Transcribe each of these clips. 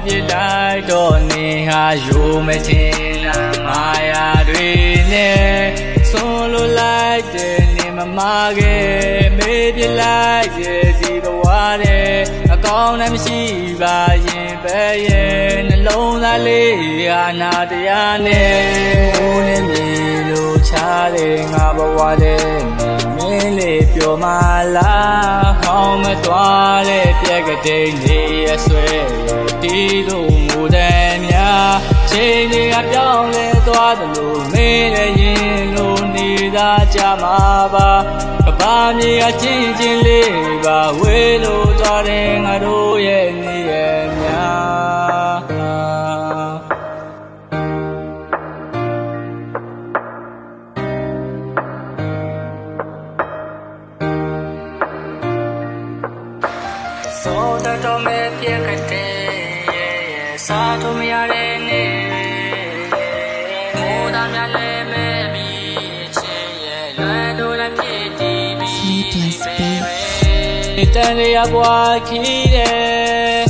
ပြလိုက်တော့နေဟာယူမထင်လားမာယာတွေနဲ့ဆုံးလို့လိုက်တယ်နေမမခဲ့မေးပြလိုက်ရဲ့စီဘဝတဲ့အကောင်းနဲ့မရှိပါရင်ပဲရဲ့နှလုံးသားလေးအာနာတရားနဲ့ဟိုးနေမြေလို့ချတဲ့ငါဘဝတဲ့မင်းလေးပြောမလားဟောင်းမသွားတဲ့ပြက်ကတိန်လေးရဆွဲတီးလို့ငိုတယ်များချိန်တွေကပြောင်းလဲသွားတယ်လို့မင်းလည်းရင်လို့နေသာကြမှာပါကဘာမြေအချင်းချင်းလေးပါဝေးလို့သွားတယ်ငါတို့ရဲ့နေရများဆိုတော့မဲပြက်ကတဲ့စားတော့မရတဲ့နေ့မိုးသားများလည်းမဲ့ပြီးချစ်ရဲ့လွယ်လို့လည်းဖြစ်တည်ပြီးတန်လျာပွားခီးတယ်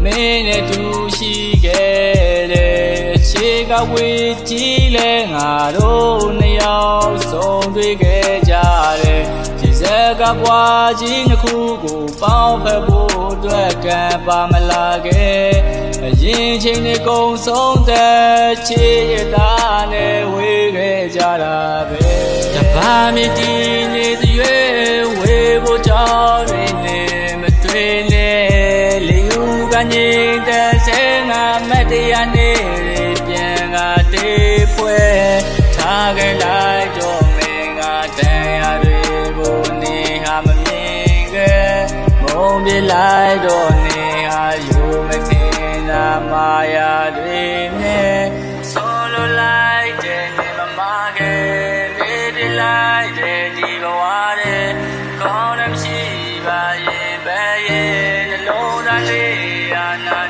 မင်းနဲ့တူရှိခဲ့တယ်ခြေကဝေးကြည့်လဲငါတို့နှစ်ယောက်ဆုံးတွေ့ခဲ့ကြတယ်စကပွားကြီးနှစ်ခုကိုပေါင်းဖက်ဖို့အတွက်ကံပါမလာခဲ့အရင်ချိန်တွေကုန်ဆုံးတဲ့ချစ်ရတာနဲ့ဝေးခဲ့ကြတာပဲတပါးမြည်တီနေသည်ရွေးဝေးဖို့ကြောင်းတွေနဲ့မတွေ့နဲ့လေယူကငြိမ်တဲ့ဆဲငါမတရားနေပြန်ကတေးဖွဲထားခဲ့လိုက်တော့မင်းကတန်ရတွေကိုနေဟာမမြင်ခဲ့မုန်းပြလိုက်တော့နေဟာယူမထင်တာမာယာတွေနဲ့ဆိုလိုလိုက်တဲ့နေမမခဲ့နေပြလိုက်တဲ့ဒီဘဝတဲ့ကောင်းတယ်မရှိပါရဲ့ပဲရဲ့နှလုံးသားလေးအာနာ